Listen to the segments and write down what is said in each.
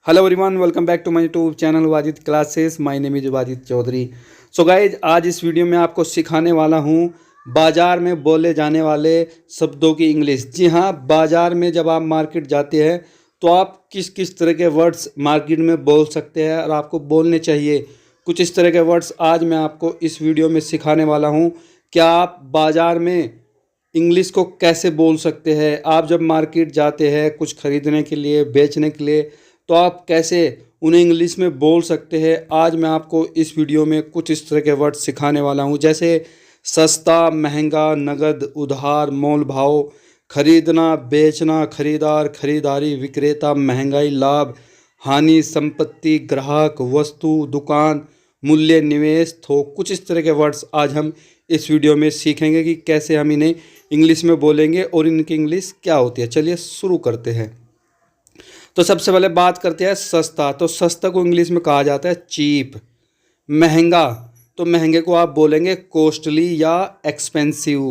Hello everyone, welcome back to my YouTube channel Wajid classes. My name is Wajid Chaudhary. So guys, आज इस video में आपको सिखाने वाला हूँ बाज़ार में बोले जाने वाले शब्दों की इंग्लिश। जी हाँ, बाज़ार में जब आप मार्केट जाते हैं तो आप किस किस तरह के वर्ड्स मार्केट में बोल सकते हैं और आपको बोलने चाहिए। कुछ इस तरह के वर्ड्स आज मैं आपको इस वीडियो में सिखाने वाला हूँ। क्या आप बाज़ार में इंग्लिश को कैसे बोल सकते हैं। आप जब मार्केट जाते हैं कुछ ख़रीदने के लिए, बेचने के लिए, तो आप कैसे उन्हें इंग्लिश में बोल सकते हैं। आज मैं आपको इस वीडियो में कुछ इस तरह के वर्ड सिखाने वाला हूं, जैसे सस्ता, महंगा, नगद, उधार, मोल भाव, खरीदना, बेचना, खरीदार, खरीदारी, विक्रेता, महंगाई, लाभ, हानि, संपत्ति, ग्राहक, वस्तु, दुकान, मूल्य, निवेश, थोक। कुछ इस तरह के वर्ड्स आज हम इस वीडियो में सीखेंगे कि कैसे हम इन्हें इंग्लिश में बोलेंगे और इनकी इंग्लिश क्या होती है। चलिए शुरू करते हैं। तो सबसे पहले बात करते हैं सस्ता। तो सस्ता को इंग्लिश में कहा जाता है चीप। महंगा, तो महंगे को आप बोलेंगे कॉस्टली या एक्सपेंसिव।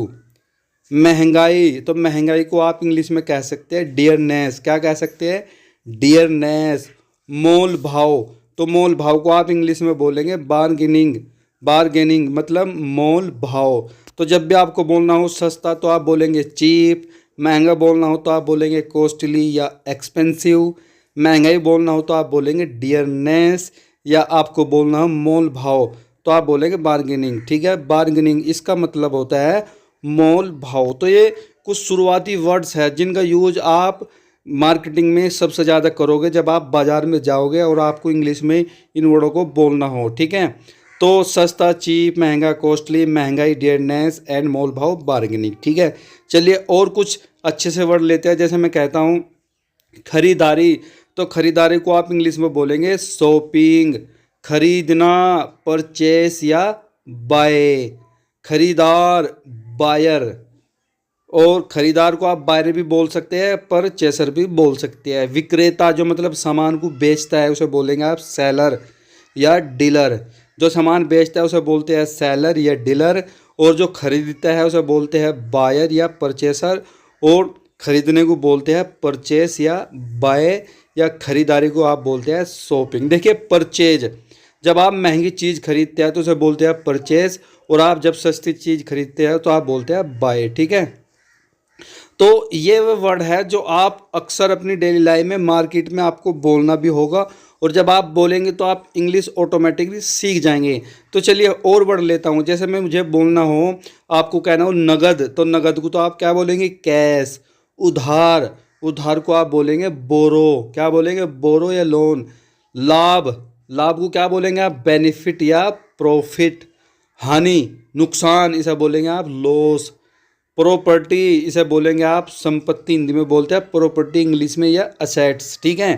महंगाई, तो महंगाई को आप इंग्लिश में कह सकते हैं डियरनेस। क्या कह सकते हैं? डियरनेस। मोल भाव, तो मोल भाव को आप इंग्लिश में बोलेंगे बार्गेनिंग। बार्गेनिंग मतलब मोल भाव। तो जब भी आपको बोलना हो सस्ता तो आप बोलेंगे चीप, महंगा बोलना हो तो आप बोलेंगे कॉस्टली या एक्सपेंसिव, महंगाई बोलना हो तो आप बोलेंगे डियरनेस, या आपको बोलना हो मोल भाव तो आप बोलेंगे बार्गेनिंग। ठीक है, बार्गेनिंग इसका मतलब होता है मोल भाव। तो ये कुछ शुरुआती वर्ड्स है जिनका यूज आप मार्केटिंग में सबसे ज़्यादा करोगे जब आप बाज़ार में जाओगे और आपको इंग्लिश में इन वर्डों को बोलना हो। ठीक है, तो सस्ता, चीप, महंगा, कॉस्टली, महंगाई, डियरनेस एंड मोल भाव, बार्गेनिंग। ठीक है, चलिए और कुछ अच्छे से वर्ड लेते हैं। जैसे मैं कहता हूँ खरीदारी, तो खरीदारी को आप इंग्लिश में बोलेंगे शॉपिंग। खरीदना, परचेस या बाय। खरीदार, बायर। और खरीदार को आप बायर भी बोल सकते हैं, परचेसर भी बोल सकते हैं। विक्रेता, जो मतलब सामान को बेचता है, उसे बोलेंगे आप सेलर या डीलर। जो सामान बेचता है उसे बोलते हैं सेलर या डीलर, और जो खरीदता है उसे बोलते हैं बायर या परचेसर, और खरीदने को बोलते हैं परचेस या बाय, या खरीदारी को आप बोलते हैं शॉपिंग। देखिए, परचेज, जब आप महंगी चीज़ खरीदते हैं तो उसे बोलते हैं परचेज, और आप जब सस्ती चीज़ खरीदते हैं तो आप बोलते हैं बाय। ठीक है, तो ये वो वर्ड है जो आप अक्सर अपनी डेली लाइफ में मार्केट में आपको बोलना भी होगा, और जब आप बोलेंगे तो आप इंग्लिश ऑटोमेटिकली सीख जाएंगे। तो चलिए और वर्ड लेता हूँ। जैसे मैं मुझे बोलना हो, आपको कहना हो नगद, तो नगद को तो आप क्या बोलेंगे? कैश। उधार, उधार को आप बोलेंगे बोरो। क्या बोलेंगे? बोरो या लोन। लाभ, लाभ को क्या बोलेंगे आप? बेनिफिट या प्रॉफिट। हानि, नुकसान, इसे बोलेंगे आप लॉस। प्रॉपर्टी, इसे बोलेंगे आप संपत्ति, हिंदी में बोलते हैं प्रॉपर्टी, इंग्लिश में या असेट्स। ठीक है,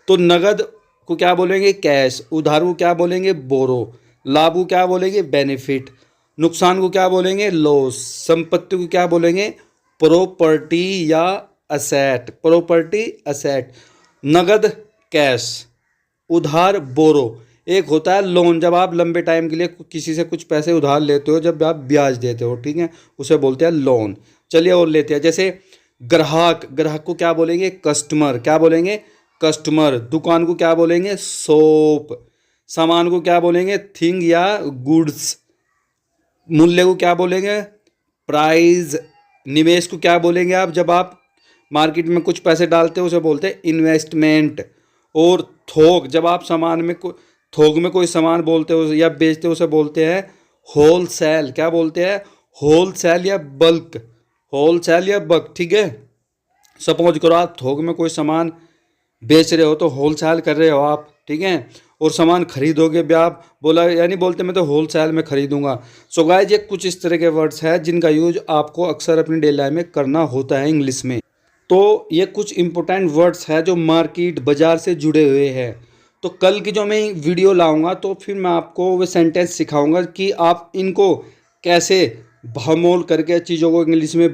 तो नगद को क्या बोलेंगे? कैश। उधार को क्या बोलेंगे? बोरो। लाभ को क्या बोलेंगे? बेनिफिट। नुकसान को क्या बोलेंगे? लॉस। संपत्ति को क्या बोलेंगे? प्रॉपर्टी या असेट। Property, asset. नगद कैश, उधार बोरो। एक होता है लोन, जब आप लंबे टाइम के लिए किसी से कुछ पैसे उधार लेते हो, जब आप ब्याज देते हो। ठीक है, उसे बोलते हैं लोन। चलिए और लेते हैं। जैसे ग्राहक, ग्राहक को क्या बोलेंगे? कस्टमर। क्या बोलेंगे? कस्टमर। दुकान को क्या बोलेंगे? शॉप। सामान को क्या बोलेंगे? थिंग या गुड्स। मूल्य को क्या बोलेंगे? प्राइस। निवेश को क्या बोलेंगे आप? जब आप मार्केट में कुछ पैसे डालते हो उसे बोलते हैं इन्वेस्टमेंट। और थोक, जब आप सामान में थोक में कोई सामान बोलते हो या बेचते हो उसे बोलते हैं होल सेल। क्या बोलते हैं? होल सेल या बल्क। होल सेल या बल्क। ठीक है, सपोज करो आप थोक में कोई सामान बेच रहे हो तो होल सेल कर रहे हो आप। ठीक है, और सामान खरीदोगे भी आप, बोला यानी बोलते मैं तो होल सेल में खरीदूंगा। सो गाइस, ये कुछ इस तरह के वर्ड्स हैं जिनका यूज आपको अक्सर अपनी डेली लाइफ में करना होता है इंग्लिश में। तो ये कुछ इंपॉर्टेंट वर्ड्स हैं जो मार्केट, बाज़ार से जुड़े हुए हैं। तो कल की जो मैं वीडियो लाऊंगा तो फिर मैं आपको वो सेंटेंस सिखाऊंगा कि आप इनको कैसे भावमोल करके चीज़ों को इंग्लिश में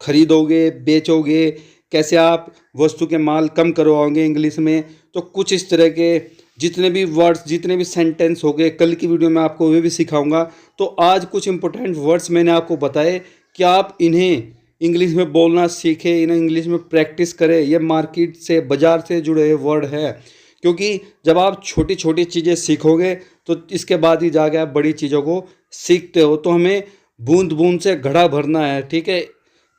खरीदोगे, बेचोगे, कैसे आप वस्तु के माल कम करवाओगे इंग्लिश में। तो कुछ इस तरह के जितने भी वर्ड्स, जितने भी सेंटेंस हो गए, कल की वीडियो में आपको वे भी सिखाऊंगा। तो आज कुछ इंपॉर्टेंट वर्ड्स मैंने आपको बताए कि आप इन्हें इंग्लिश में बोलना सीखें, इन्हें इंग्लिश में प्रैक्टिस करें। ये मार्केट से, बाज़ार से जुड़े हुए वर्ड है क्योंकि जब आप छोटी छोटी चीज़ें सीखोगे तो इसके बाद ही जाके आप बड़ी चीज़ों को सीखते हो। तो हमें बूंद बूंद से घड़ा भरना है, ठीक है।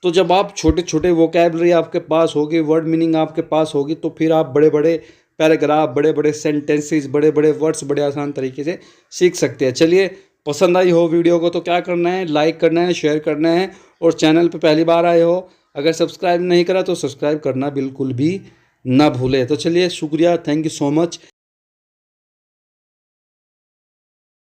तो जब आप छोटे छोटे वोकैबलरी आपके पास होगी, वर्ड मीनिंग आपके पास होगी, तो फिर आप बड़े बड़े पैराग्राफ, बड़े बड़े सेंटेंसेस, बड़े बड़े वर्ड्स बड़े आसान तरीके से सीख सकते हैं। चलिए, पसंद आई हो वीडियो को तो क्या करना है, लाइक करना है, शेयर करना है, और चैनल पे पहली बार आए हो अगर सब्सक्राइब नहीं करा तो सब्सक्राइब करना बिल्कुल भी ना भूले। तो चलिए, शुक्रिया, थैंक यू सो मच।